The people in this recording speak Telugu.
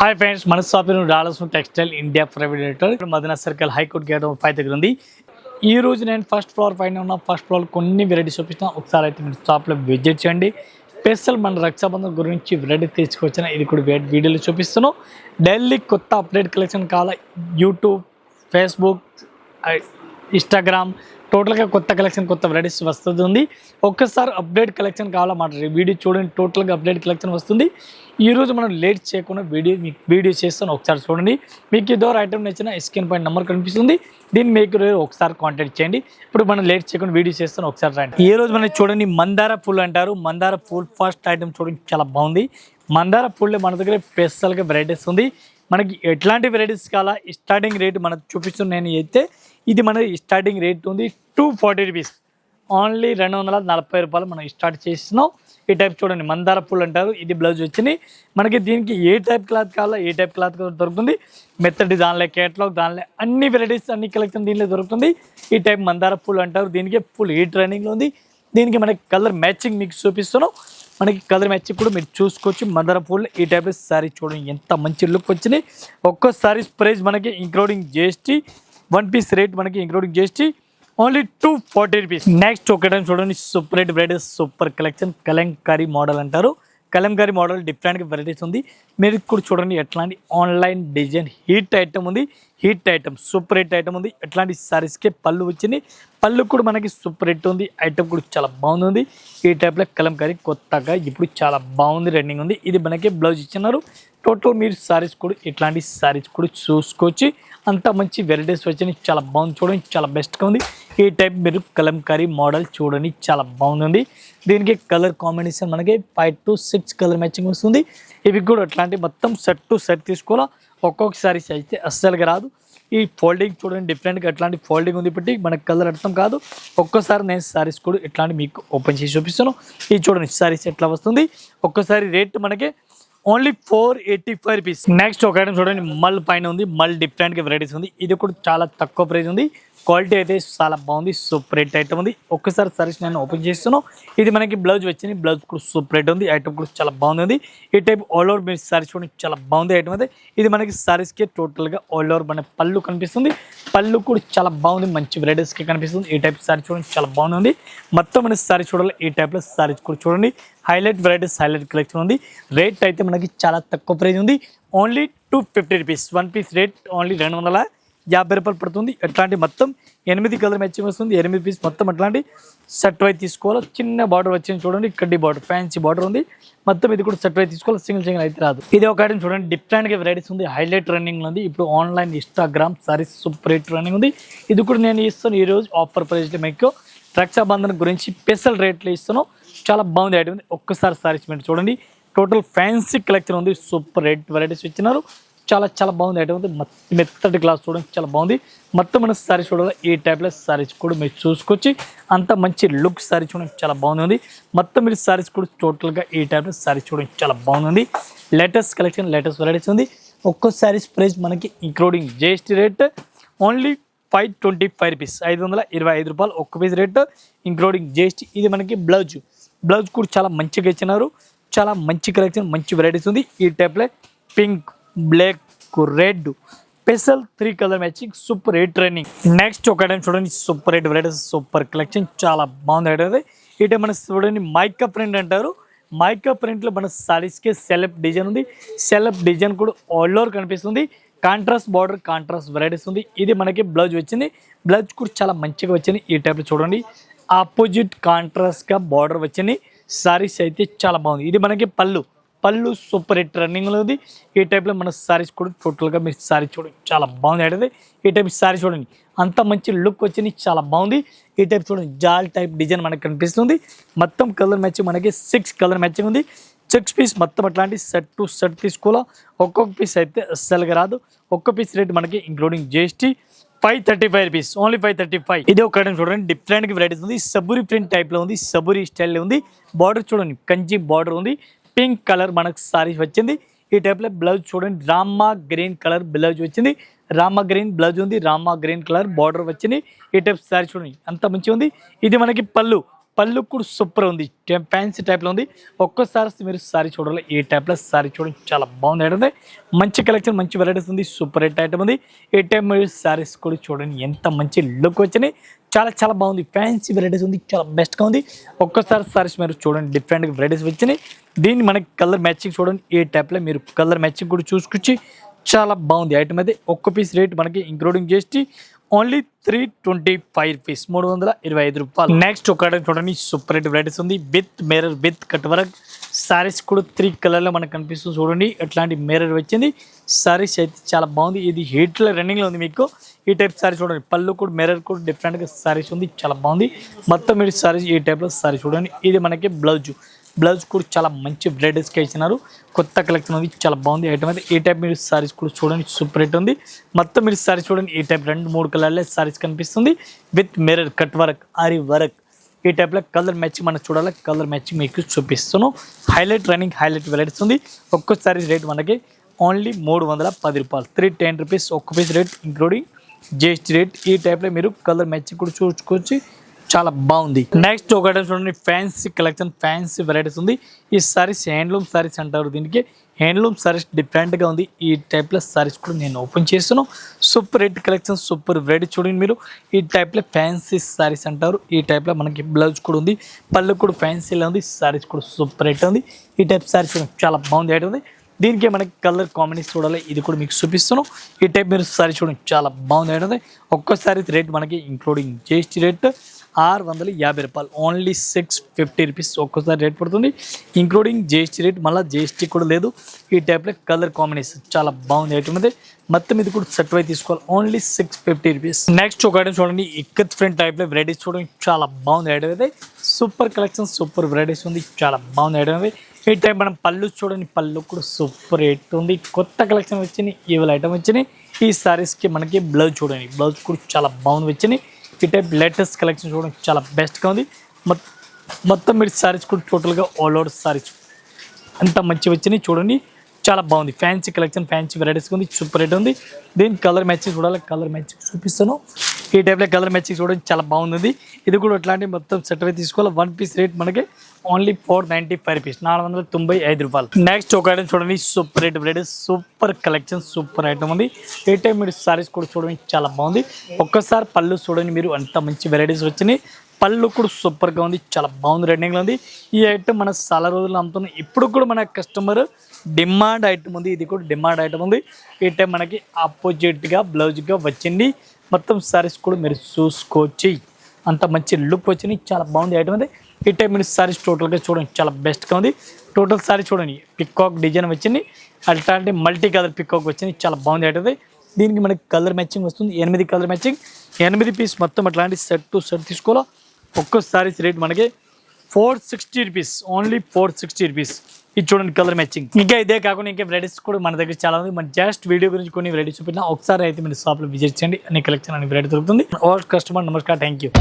హాయ్ ఫ్రెండ్స్, మన shopping dollars textile India private limited Madina circle high court gate 5 దగ్గర ఉంది. ఈ రోజు నేను ఫస్ట్ ఫ్లోర్ పైన ఉన్న ఫస్ట్ ఫ్లోర్ కొన్ని వెరైటీస్ చూపిస్తాను. ఒకసారి అయితే మీరు షాప్లో విజిట్ చేయండి. స్పెషల్ మన రక్షాబంధన్ గురించి వెరైటీ తీసుకొచ్చిన ఇది కూడా వీడియోలో చూపిస్తున్నాను. డైలీ కొత్త అప్డేట్ కలెక్షన్ కావాలా యూట్యూబ్, ఫేస్బుక్, ఇన్స్టాగ్రామ్ టోటల్గా కొత్త కలెక్షన్ కొత్త వెరైటీస్ వస్తుంది. ఒక్కసారి అప్డేట్ కలెక్షన్ కావాలా మాట వీడియో చూడండి, టోటల్గా అప్డేట్ కలెక్షన్ వస్తుంది. ఈరోజు మనం లేట్ చేయకుండా వీడియో చేస్తాను, ఒకసారి చూడండి. మీకు ఇదో ఐటమ్ నచ్చిన స్క్రీన్ పైన నెంబర్ కనిపిస్తుంది, దీన్ని మీకు ఒకసారి కాంటాక్ట్ చేయండి. ఇప్పుడు మనం లేట్ చేయకుండా వీడియో చేస్తాను, ఒకసారి రండి. ఈ రోజు మనం చూడండి మందార పూలు అంటారు. మందార పూల్ ఫస్ట్ ఐటమ్ చూడండి, చాలా బాగుంది. మందార పూల్లో మన దగ్గర స్పెషల్గా వెరైటీస్ ఉంది. మనకి ఎట్లాంటి వెరైటీస్ కావాలా స్టార్టింగ్ రేట్ మనకు చూపిస్తున్నాను నేను అయితే. ఇది మన స్టార్టింగ్ రేట్ ఉంది 240 రూపీస్, ఓన్లీ 240 రూపాయలు మనం స్టార్ట్ చేస్తున్నాం. ఈ టైప్ చూడండి మందార పూలు అంటారు. ఇది బ్లౌజ్ వచ్చింది మనకి. దీనికి ఏ టైప్ క్లాత్ కావాలో ఏ టైప్ క్లాత్ దొరుకుతుంది. మెత్తడి దానిలో కేటలాగ్, దానిలో అన్ని వెరైటీస్ అన్ని కలెక్షన్ దీనిలో దొరుకుతుంది. ఈ టైప్ మందార పూలు అంటారు. దీనికి ఫుల్ ఈ ట్రైనింగ్లో ఉంది. దీనికి మనకి కలర్ మ్యాచింగ్ మీకు చూపిస్తున్నాం. మనకి కలర్ మ్యాచ్ కూడా మీరు చూసుకోవచ్చు. మందార పూలు ఈ టైప్లో శారీ చూడండి ఎంత మంచి లుక్ వచ్చినాయి. ఒక్కో శారీస్ ప్రైస్ మనకి ఇంక్లూడింగ్ జిఎస్టీ, 1 పీస్ రేట్ మనకి including GST only 240 rupees. Next ఒక టైం చూడండి, super rate varieties, super collection. Kalamkari model అంటారు. కలంకారీ మోడల్ డిఫరెంట్గా వెరైటీస్ ఉంది. మీరు కూడా చూడండి ఎట్లాంటి ఆన్లైన్ డిజైన్ హీట్ ఐటమ్ ఉంది. Heat item super hit item ఉంది. ఎట్లాంటి సారీస్కే పళ్ళు వచ్చింది. పళ్ళు కూడా మనకి సూపర్ హిట్ ఉంది. ఐటమ్ కూడా చాలా బాగుంది. ఈ టైప్లో కలంకారీ కొత్తగా ఇప్పుడు చాలా బాగుంది, రన్నింగ్ ఉంది. ఇది మనకి బ్లౌజ్ ఇచ్చినారు. టోటల్ మీరు సారీస్ కూడా ఇట్లాంటి సారీస్ కూడా చూసుకోవచ్చు. అంత మంచి వెరైటీస్ వచ్చినాయి, చాలా బాగుంది. చూడండి చాలా బెస్ట్గా ఉంది. ఈ టైప్ మీరు కలంకారీ మోడల్ చూడండి చాలా బాగుంది. దీనికి కలర్ కాంబినేషన్ మనకి 5 to 6 కలర్ మ్యాచింగ్ వస్తుంది. ఇవి కూడా అట్లాంటి మొత్తం సెట్ టు సెట్ తీసుకోవాలా. ఒక్కొక్క సారీస్ అయితే అస్సలుగా రాదు. ఈ ఫోల్డింగ్ చూడండి డిఫరెంట్గా ఎట్లాంటి ఫోల్డింగ్ ఉంది. బట్టి మనకు కలర్ అర్థం కాదు. ఒక్కసారి నేను సారీస్ కూడా ఇట్లాంటి మీకు ఓపెన్ చేసి చూపిస్తాను. ఇది చూడండి సారీస్ ఎట్లా వస్తుంది. ఒక్కసారి రేట్ మనకి ఓన్లీ 485 రూపీస్. నెక్స్ట్ ఒక ఐటమ్ చూడండి, మల్ పైన ఉంది. మల్ డిఫరెంట్గా వెరైటీస్ ఉంది. ఇది కూడా చాలా తక్కువ ప్రైస్ ఉంది. క్వాలిటీ అయితే చాలా బాగుంది. సూపర్ రేట్ ఐటమ్ ఉంది. ఒక్కసారి సారీస్ నేను ఓపెన్ చేస్తున్నాను. ఇది మనకి బ్లౌజ్ వచ్చింది. బ్లౌజ్ కూడా సూపర్ రేట్ ఉంది. ఐటమ్ కూడా చాలా బాగుంది. ఈ టైప్ ఆల్ ఓవర్ మీరు సారీస్ చూడండి చాలా బాగుంది ఐటమ్ అయితే. ఇది మనకి సారీస్కి టోటల్గా ఆల్ ఓవర్ మన పళ్ళు కనిపిస్తుంది. పళ్ళు కూడా చాలా బాగుంది, మంచి వెరైటీస్కి కనిపిస్తుంది. ఈ టైప్ సారీ చూడండి చాలా బాగుంది. మొత్తం మన సారీ చూడాలి. ఈ టైప్లో సారీస్ కూడా చూడండి హైలైట్ వెరైటీస్, హైలైట్ కలెక్షన్ ఉంది. రేట్ అయితే మనకి చాలా తక్కువ ప్రైస్ ఉంది. Only 250 rupees. 1 piece rate only 250 రూపాయలు పడుతుంది. అట్లాంటి మొత్తం 8 కలర్ మ్యాచింగ్ వస్తుంది. 8 పీస్ మొత్తం అట్లాంటి సెట్ వైజ్ తీసుకోవాలి. చిన్న బార్డర్ వచ్చింది చూడండి, కడ్డీ బార్డర్, ఫ్యాన్సీ బార్డర్ ఉంది. మొత్తం ఇది కూడా సెట్ వైజ్ తీసుకోవాలి. సింగిల్ అయితే రాదు. ఇది ఒక ఐటమ్ చూడండి డిఫరెంట్గా వెరైటీస్ ఉంది. హైలైట్ రన్నింగ్ ఉంది. ఇప్పుడు online Instagram saris super rate running ఉంది. ఇది కూడా నేను ఇస్తాను ఈరోజు ఆఫర్ ప్రైస్లో. మీకు రక్షాబంధన్ గురించి స్పెషల్ రేట్లు ఇస్తాను. చాలా బాగుంది ఐటమ్ ఉంది. ఒక్కసారి సారీస్ మీరు చూడండి టోటల్ ఫ్యాన్సీ కలెక్షన్ ఉంది. సూపర్ రేట్ వెరైటీస్ ఇచ్చినారు. చాలా చాలా బాగుంది ఐటమ్ ఉంది. మెత్తటి గ్లాస్ చూడండి చాలా బాగుంది. మొత్తం మన సారీస్ చూడాలి. ఈ టైప్లో సారీస్ కూడా మీరు చూసుకొచ్చి అంత మంచి లుక్ సారీ చూడండి చాలా బాగుంది. మొత్తం మీరు సారీస్ కూడా టోటల్గా ఈ టైప్లో సారీస్ చూడండి చాలా బాగుంది. లేటెస్ట్ కలెక్షన్, లేటెస్ట్ వెరైటీస్ ఉంది. ఒక్కో సారీస్ ప్రైస్ మనకి including GST rate only 525 rupees, 525 రూపాయలు ఒక్క పీస్ రేట్ ఇంక్లూడింగ్ జిఎస్టీ. ఇది మనకి బ్లౌజ్ కూడా చాలా మంచిగా ఇచ్చినారు. చాలా మంచి కలెక్షన్, మంచి వెరైటీస్ ఉంది. ఈ టైప్లో pink, black, red special 3 colour matching super rate running. Next ఒక ఐటమ్ చూడండి super rate varieties, super collection చాలా బాగుంది ఐటమ్. ఈ టైం మన చూడండి మైకా ప్రింట్ అంటారు. మైకా ప్రింట్లో మన సారీస్కి సెలెప్ డిజైన్ ఉంది. సెలెప్ డిజైన్ కూడా ఆల్ ఓవర్ కనిపిస్తుంది. కాంట్రాస్ట్ బార్డర్, కాంట్రాస్ట్ వెరైటీస్ ఉంది. ఇది మనకి బ్లౌజ్ వచ్చింది. బ్లౌజ్ కూడా చాలా మంచిగా వచ్చింది. ఈ టైప్లో చూడండి ఆపోజిట్ కాంట్రాస్ట్గా బార్డర్ వచ్చింది. సారీస్ అయితే చాలా బాగుంది. ఇది మనకి పళ్ళు సూపర్ హిట్ రన్నింగ్లో ఉంది. ఈ టైప్లో మన సారీస్ కూడా టోటల్గా మీరు సారీ చూడండి చాలా బాగుంది అయితే. ఈ టైప్ సారీ చూడండి అంత మంచి లుక్ వచ్చింది, చాలా బాగుంది. ఈ టైప్ చూడండి జాల్ టైప్ డిజైన్ మనకి కనిపిస్తుంది. మొత్తం కలర్ మ్యాచింగ్ మనకి 6 కలర్ మ్యాచింగ్ ఉంది. 6 పీస్ మొత్తం అట్లాంటి సెట్ టు సెట్ తీసుకోవాలా. ఒక్కొక్క పీస్ అయితే అస్సలుగా రాదు. ఒక్క పీస్ రేట్ మనకి ఇంక్లూడింగ్ జిఎస్టీ 535 రూపీస్, ఓన్లీ 535. ఇది ఒక ఐటమ్ చూడండి డిఫరెంట్గా వెరైటీస్ ఉంది. సబూరి ప్రింట్ టైప్లో ఉంది. సబూరి స్టైల్లో ఉంది. బార్డర్ చూడండి కంచి బార్డర్ ఉంది. పింక్ కలర్ మనకు సారీస్ వచ్చింది. ఈ టైప్లో బ్లౌజ్ చూడండి రామా గ్రీన్ కలర్ బ్లౌజ్ వచ్చింది. రామా గ్రీన్ బ్లౌజ్ ఉంది. రామా గ్రీన్ కలర్ బార్డర్ వచ్చింది. ఈ టైప్ సారీ చూడండి అంత మంచిగా ఉంది. ఇది మనకి పళ్ళు పళ్ళు కూడా సూపర్ ఉంది, ఫ్యాన్సీ టైప్లో ఉంది. ఒక్కసారి మీరు సారీ చూడాలి, ఈ టైప్లో సారీ చూడండి, చాలా బాగుంది ఐటమ్. మంచి కలెక్షన్, మంచి వెరైటీస్ ఉంది, సూపర్ రేట్ ఐటమ్ ఉంది. ఈ టైప్ మీరు సారీస్ కూడా చూడండి, ఎంత మంచి లుక్ వచ్చినాయి, చాలా చాలా బాగుంది. ఫ్యాన్సీ వెరైటీస్ ఉంది, చాలా బెస్ట్గా ఉంది. ఒక్కసారి సారీస్ మీరు చూడండి, డిఫరెంట్ వెరైటీస్ వచ్చినాయి. దీన్ని మనకి కలర్ మ్యాచింగ్ చూడండి, ఈ టైప్లో మీరు కలర్ మ్యాచింగ్ కూడా చూసుకొచ్చి చాలా బాగుంది ఐటమ్ అయితే. ఒక్క పీస్ రేట్ మనకి ఇంక్లూడింగ్ చేసి ఓన్లీ 325 రూపీస్, 325 రూపాయలు. నెక్స్ట్ ఒక చూడండి, సూపర్ రేట్ వెరైటీస్ ఉంది, with mirror with cut work. Saris కూడా 3 కలర్లో మనకు కనిపిస్తుంది చూడండి, ఎట్లాంటి మిర్రర్ వచ్చింది. సారీస్ అయితే చాలా బాగుంది, ఇది హీట్లో రన్నింగ్లో ఉంది మీకు. ఈ టైప్ సారీ చూడండి, పళ్ళు కూడా మిర్రర్ కూడా డిఫరెంట్గా సారీస్ ఉంది, చాలా బాగుంది. మొత్తం మీరు సారీస్ ఈ టైప్లో సారీ చూడండి. ఇది మనకి బ్లౌజ్ కూడా చాలా మంచి వెరైటీస్గా ఇచ్చినారు, కొత్త కలెక్షన్ ఉంది, చాలా బాగుంది ఐటమ్ అయితే. ఈ టైప్ మీరు సారీస్ కూడా చూడండి, సూపర్ రేట్ ఉంది. మొత్తం మీరు సారీస్ చూడండి, ఈ టైప్ 2-3 కలర్లే సారీస్ కనిపిస్తుంది, with mirror cut work, aari work. ఈ టైప్లో కలర్ మ్యాచింగ్ మనం చూడాలి, కలర్ మ్యాచింగ్ మీకు చూపిస్తున్నాం. హైలైట్ రన్నింగ్, హైలైట్ వెరైటీస్ ఉంది. ఒక్క సారీస్ రేట్ మనకి ఓన్లీ 310 రూపాయలు, 310 రూపీస్ ఒక్క piece rate including GST rate. ఈ టైప్లో మీరు కలర్ మ్యాచింగ్ కూడా చూసుకోవచ్చు, చాలా బాగుంది. నెక్స్ట్ ఒకటి చూడండి, ఫ్యాన్సీ కలెక్షన్, ఫ్యాన్సీ వెరైటీస్ ఉంది. ఈ సారీస్ హ్యాండ్లూమ్ సారీస్ అంటారు, దీనికి హ్యాండ్లూమ్ సారీస్ డిఫరెంట్గా ఉంది. ఈ టైప్లో సారీస్ కూడా నేను ఓపెన్ చేస్తున్నాను. Super rate collection, super variety చూడండి మీరు. ఈ టైప్లో ఫ్యాన్సీ సారీస్ అంటారు. ఈ టైప్లో మనకి బ్లౌజ్ కూడా ఉంది, పళ్ళు కూడా ఫ్యాన్సీలో ఉంది, సారీస్ కూడా సూపర్ రేట్ ఉంది. ఈ టైప్ సారీస్ చాలా బాగుంది ఐటమ్ ఉంది. దీనికి మనకి కలర్ కాంబినేషన్ చూడాలి, ఇది కూడా మీకు చూపిస్తున్నాం. ఈ టైప్ మీరు సారీ చూడండి, చాలా బాగుంది ఐటమ్. ఒక్కసారి రేట్ మనకి ఇంక్లూడింగ్ జిఎస్టీ రేట్ 650 రూపాయలు, ఓన్లీ 650 రూపీస్ ఒక్కసారి రేట్ పడుతుంది, ఇంక్లూడింగ్ జిఎస్టీ రేట్. మళ్ళీ జిఎస్టీ కూడా లేదు. ఈ టైప్లో కలర్ కాంబినేషన్ చాలా బాగుంది ఐటమ్ అయితే. మొత్తం ఇది కూడా సెట్ వై తీసుకోవాలి, ఓన్లీ 650 రూపీస్. నెక్స్ట్ ఒక ఐటమ్ చూడండి, ఇక్కత్ ఫ్రంట్ టైప్లో వెరైటీస్ చూడండి, చాలా బాగుంది ఐటమ్ అయితే. సూపర్ కలెక్షన్, సూపర్ వెరైటీస్ ఉంది, చాలా బాగుంది ఐటమ్ అయితే. ఈ టైప్ మనం పళ్ళు చూడండి, పళ్ళు కూడా సూపర్ రేట్ ఉంది, కొత్త కలెక్షన్ వచ్చినాయి, ఈవెల్ ఐటమ్ వచ్చినాయి. ఈ సారీస్కి మనకి బ్లౌజ్ చూడండి, బ్లౌజ్ కూడా చాలా బాగుంది వచ్చినాయి. ఈ టైప్ లేటెస్ట్ కలెక్షన్ చూడండి, చాలా బెస్ట్గా ఉంది. మొత్తం మీరు సారీస్ కూడా టోటల్గా ఆల్ ఓవర్ సారీస్ అంత మంచి వచ్చినాయి చూడండి, చాలా బాగుంది. ఫ్యాన్సీ కలెక్షన్, ఫ్యాన్సీ వెరైటీస్ ఉంది, సూపర్ రేట్ ఉంది. దీని కలర్ మ్యాచింగ్ చూడాలి, కలర్ మ్యాచింగ్ చూపిస్తాను. ఈ టైప్లో కలర్ మ్యాచింగ్ చూడండి, చాలా బాగుంది. ఇది కూడా అట్లాంటి మొత్తం సెట్ అయి తీసుకోవాలి. 1 పీస్ రేట్ మనకి ఓన్లీ 495 రూపీస్, 495 రూపాయలు. నెక్స్ట్ ఒక ఐటమ్ చూడండి, super rate varieties, super collection, super item ఉంది. ఈ టైం మీరు సారీస్ కూడా చూడండి, చాలా బాగుంది. ఒక్కసారి పళ్ళు చూడండి మీరు, అంత మంచి వెరైటీస్ వచ్చినాయి. పళ్ళు కూడా సూపర్గా ఉంది, చాలా బాగుంది, రన్నింగ్లో ఉంది. ఈ ఐటమ్ మన చాలా రోజులు అమ్ముతున్నాం, ఇప్పుడు కూడా మన కస్టమర్ డిమాండ్ ఐటమ్ ఉంది, ఇది కూడా డిమాండ్ ఐటమ్ ఉంది. ఈ టైం మనకి ఆపోజిట్గా బ్లౌజ్గా వచ్చింది. మొత్తం సారీస్ కూడా మీరు చూసుకోవచ్చు, అంత మంచి లుక్ వచ్చినాయి, చాలా బాగుంది ఐటమ్ ఉంది. ఈ టైం మీరు సారీస్ టోటల్గా చూడండి, చాలా బెస్ట్గా ఉంది. టోటల్ సారీ చూడండి, పికాక్ డిజైన్ వచ్చింది, అట్లాంటి మల్టీ కలర్ పికాక్ వచ్చింది, చాలా బాగుంది ఐటమ్. దీనికి మనకి కలర్ మ్యాచింగ్ వస్తుంది, 8 కలర్ మ్యాచింగ్, 8 పీస్ మొత్తం అట్లాంటి సెట్ టు సెట్ తీసుకోవాలా. ఒక్క సారీస్ రేట్ మనకి 460 రూపీస్, ఓన్లీ 460 రూపీస్. ఇది చూడండి కలర్ మ్యాచింగ్. ఇంకా ఇదే కాకుండా ఇంకా వెరైటీస్ కూడా మన దగ్గర చాలా ఉంది. మన జస్ట్ వీడియో గురించి కొన్ని వెరైటీస్ చూపినా, ఒకసారి అయితే మీరు షాప్లో విజిట్ చేయండి, అన్ని కలెక్షన్ అన్ని వెరైటీ దొరుకుతుంది. ఆల్ కస్టమర్ నమస్కారం, థ్యాంక్ యూ.